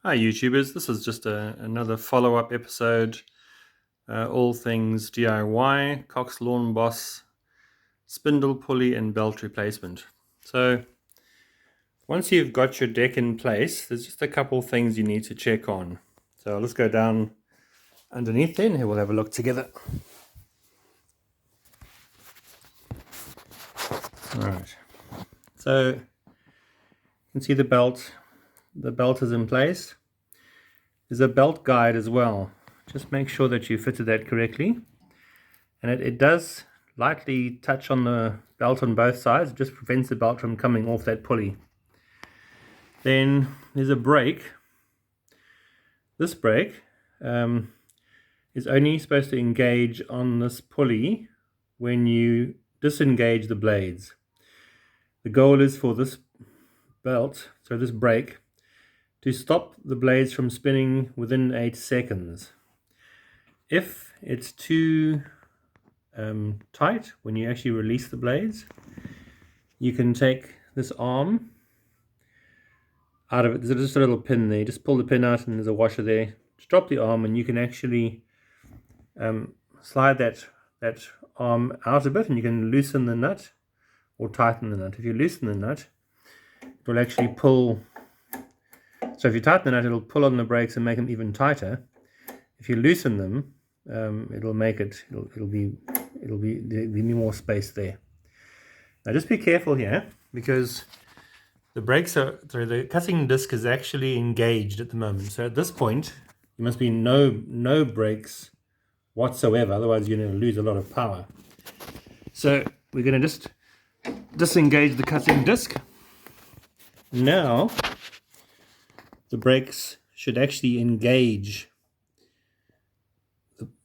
Hi YouTubers, this is just another follow-up episode, all things DIY, Cox Lawnboss, spindle, pulley and belt replacement. So once you've got your deck in place, there's just a couple things you need to check on. So let's go down underneath then, and we'll have a look together. Alright, so you can see the belt is in place. There's a belt guide as well. Just make sure that you fitted that correctly. And it does lightly touch on the belt on both sides. It just prevents the belt from coming off that pulley. Then there's a brake. This brake is only supposed to engage on this pulley when you disengage the blades. The goal is for this belt, so this brake, to stop the blades from spinning within 8 seconds. If it's too tight when you actually release the blades, you can take this arm out of it. There's just a little pin there. Just pull the pin out and there's a washer there. Just drop the arm and you can actually slide that arm out a bit, and you can loosen the nut or tighten the nut. If you loosen the nut, it will actually pull. So if you tighten the nut, it'll pull on the brakes and make them even tighter. If you loosen them, it'll be more space there. Now just be careful here, because the cutting disc is actually engaged at the moment. So at this point, there must be no brakes whatsoever, otherwise you're going to lose a lot of power. So we're going to just disengage the cutting disc. Now the brakes should actually engage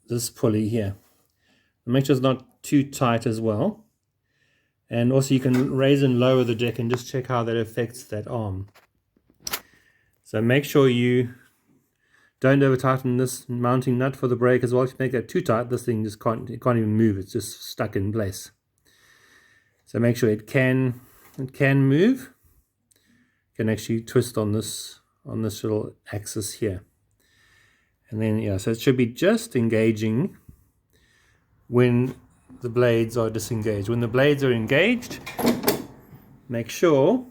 this pulley here. Make sure it's not too tight as well. And also you can raise and lower the deck and just check how that affects that arm. So make sure you don't over tighten this mounting nut for the brake as well. If you make that too tight, this thing just can't even move. It's just stuck in place. So make sure it can move. You can actually twist on this little axis here. And then, yeah, so it should be just engaging when the blades are disengaged. When the blades are engaged, make sure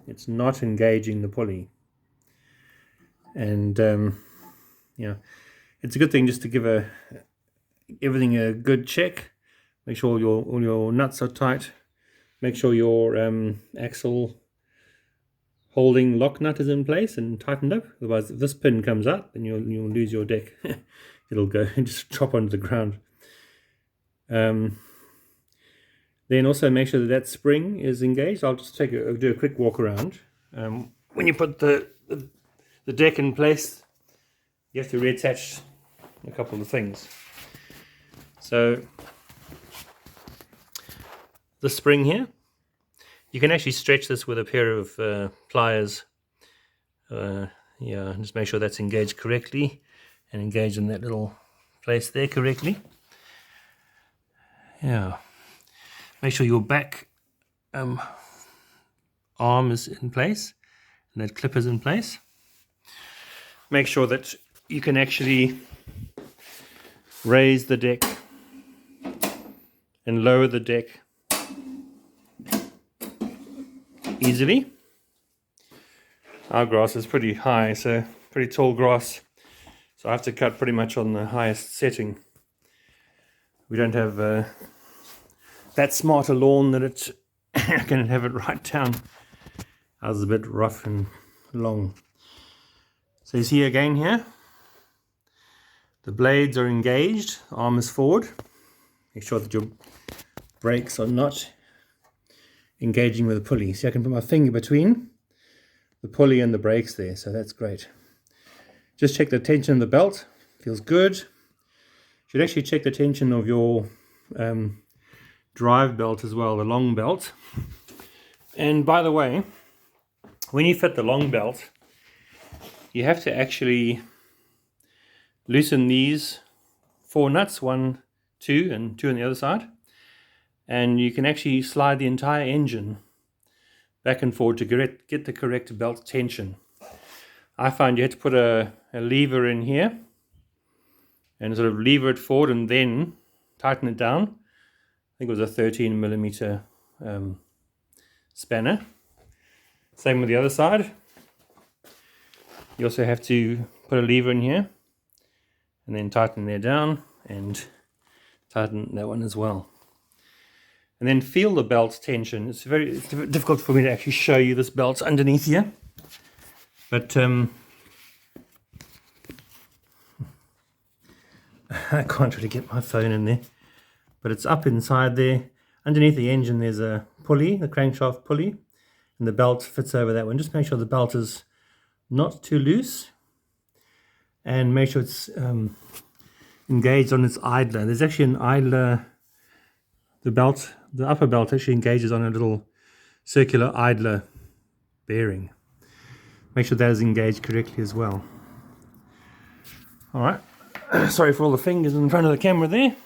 it's not engaging the pulley. And yeah, it's a good thing just to give everything a good check. Make sure all your nuts are tight. Make sure your axle holding lock nut is in place and tightened up. Otherwise, if this pin comes out, then you'll lose your deck. It'll go and just drop onto the ground. Then also make sure that spring is engaged. I'll just do a quick walk around. When you put the deck in place, you have to reattach a couple of things. So the spring here, you can actually stretch this with a pair of pliers. Yeah, just make sure that's engaged correctly and engaged in that little place there correctly. Yeah, make sure your back arm is in place and that clip is in place. Make sure that you can actually raise the deck and lower the deck easily. Our grass is pretty high, so pretty tall grass, so I have to cut pretty much on the highest setting. We don't have that smart a lawn that it can have it right down. Ours is a bit rough and long. So you see again here, the blades are engaged, arm is forward. Make sure that your brakes are not engaging with the pulley. See, I can put my finger between the pulley and the brakes there, so that's great. Just check the tension of the belt, feels good. You should actually check the tension of your drive belt as well, the long belt. And by the way, when you fit the long belt, you have to actually loosen these 4 nuts, 1, 2 and 2 on the other side, and you can actually slide the entire engine back and forward to get the correct belt tension. I find you have to put a lever in here and sort of lever it forward and then tighten it down. I think it was a 13mm spanner. Same with the other side. You also have to put a lever in here and then tighten there down and tighten that one as well. And then feel the belt tension. It's very difficult for me to actually show you this belt underneath here, but I can't really get my phone in there, but it's up inside there. Underneath the engine there's a pulley, the crankshaft pulley, and the belt fits over that one. Just make sure the belt is not too loose, and make sure it's engaged on its idler. There's actually an idler. The upper belt actually engages on a little circular idler bearing. Make sure that is engaged correctly as well. Alright, sorry for all the fingers in front of the camera there.